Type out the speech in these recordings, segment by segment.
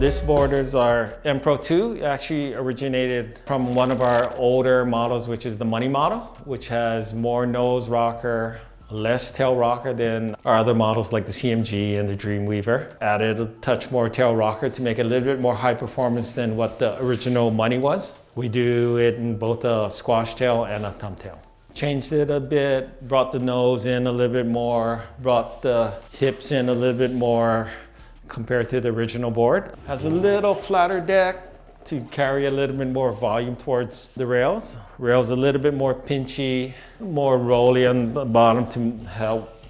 This board is our M Pro 2. It actually originated from one of our older models, which is the Money model, which has more nose rocker, less tail rocker than our other models like the CMG and the Dreamweaver. Added a touch more tail rocker to make it a little bit more high performance than what the original Money was. We do it in both a squash tail and a thumbtail. Changed it a bit, brought the nose in a little bit more, brought the hips in a little bit more compared to the original board. Has a little flatter deck to carry a little bit more volume towards the rails. Rails a little bit more pinchy, more rolly on the bottom to help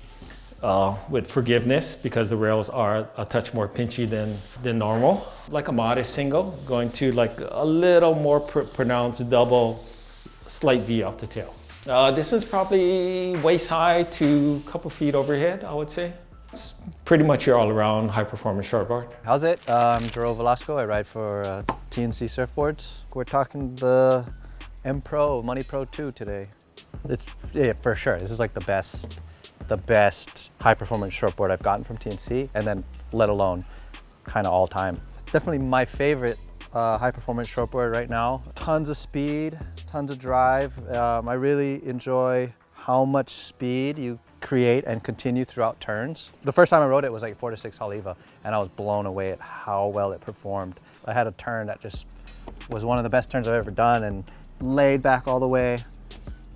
with forgiveness because the rails are a touch more pinchy than normal. Like a modest single, going to like a little more pronounced double, slight V off the tail. This is probably waist high to a couple feet overhead, I would say. It's pretty much your all-around high-performance shortboard. How's it? I'm Jerome Velasco. I ride for TNC Surfboards. We're talking the M Pro, Money Pro 2 today. Yeah, for sure. This is like the best high-performance shortboard I've gotten from TNC, and then let alone kind of all time. Definitely my favorite high-performance shortboard right now. Tons of speed, tons of drive. I really enjoy how much speed you create and continue throughout turns. The first time I rode it was like 4 to 6 Haleiwa, and I was blown away at how well it performed. I had a turn that just was one of the best turns I've ever done, and laid back all the way,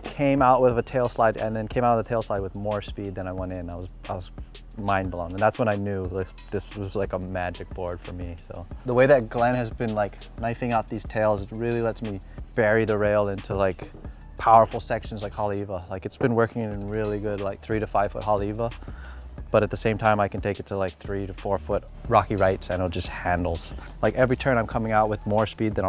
came out with a tail slide, and then came out of the tail slide with more speed than I went in. I was mind blown, and that's when I knew this was like a magic board for me. So the way that Glenn has been like knifing out these tails, it really lets me bury the rail into like powerful sections like Haleiwa. Like it's been working in really good like 3 to 5 foot Haleiwa, but at the same time I can take it to like 3 to 4 foot rocky rights and it just handles. Like every turn I'm coming out with more speed than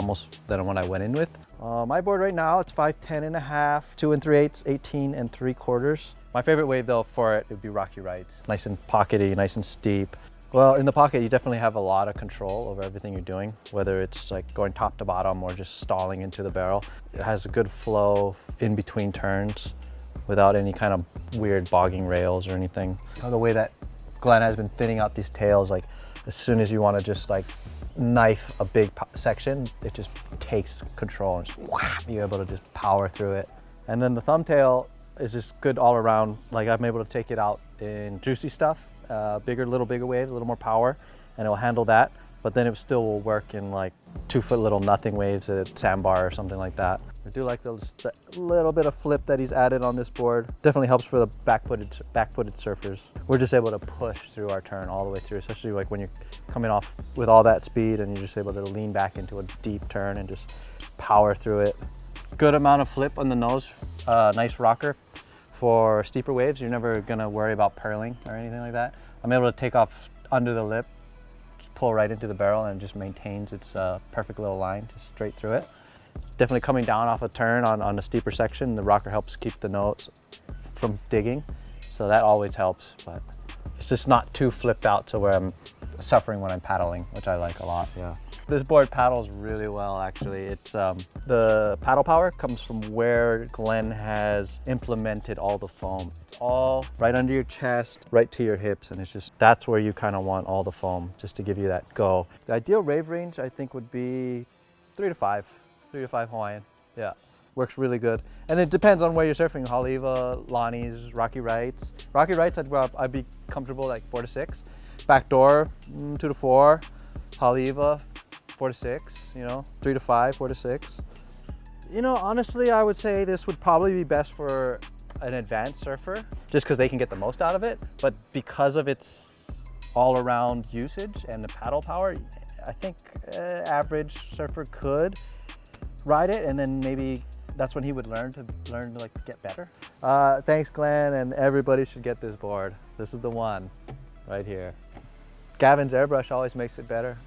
when I went in with. My board right now, it's 5'10 and a half, 2 3/8, 18 3/4. My favorite wave though for it would be rocky rights. Nice and pockety, nice and steep. Well, in the pocket, you definitely have a lot of control over everything you're doing, whether it's like going top to bottom or just stalling into the barrel. It has a good flow in between turns without any kind of weird bogging rails or anything. The way that Glenn has been thinning out these tails, like as soon as you want to just like knife a big section, it just takes control and just whap, you're able to just power through it. And then the thumbtail is just good all around. Like I'm able to take it out in juicy stuff, little bigger waves, a little more power, and it will handle that. But then it still will work in like 2 foot little nothing waves at sandbar or something like that. I do like the little bit of flip that he's added on this board. Definitely helps for the back-footed surfers. We're just able to push through our turn all the way through, especially like when you're coming off with all that speed and you're just able to lean back into a deep turn and just power through it. Good amount of flip on the nose, nice rocker for steeper waves. You're never gonna worry about purling or anything like that. I'm able to take off under the lip, just pull right into the barrel, and it just maintains its perfect little line, just straight through it. Definitely coming down off a turn on the steeper section, the rocker helps keep the nose from digging, so that always helps, but it's just not too flipped out to where I'm suffering when I'm paddling, which I like a lot, yeah. This board paddles really well, actually. It's the paddle power comes from where Glenn has implemented all the foam. It's all right under your chest, right to your hips, and it's just, that's where you kind of want all the foam, just to give you that go. The ideal rave range, I think, would be 3 to 5 Hawaiian, yeah. Works really good. And it depends on where you're surfing. Haleiwa, Lonnie's, Rocky Rights. Rocky Rights, I'd be comfortable like 4 to 6. Backdoor, 2 to 4. Haleiwa, 4 to 6, 3 to 5, 4 to 6. Honestly, I would say this would probably be best for an advanced surfer, just because they can get the most out of it. But because of its all-around usage and the paddle power, I think average surfer could ride it, and then maybe that's when he would learn to like get better. Thanks, Glenn, and everybody should get this board. This is the one right here. Gavin's airbrush always makes it better.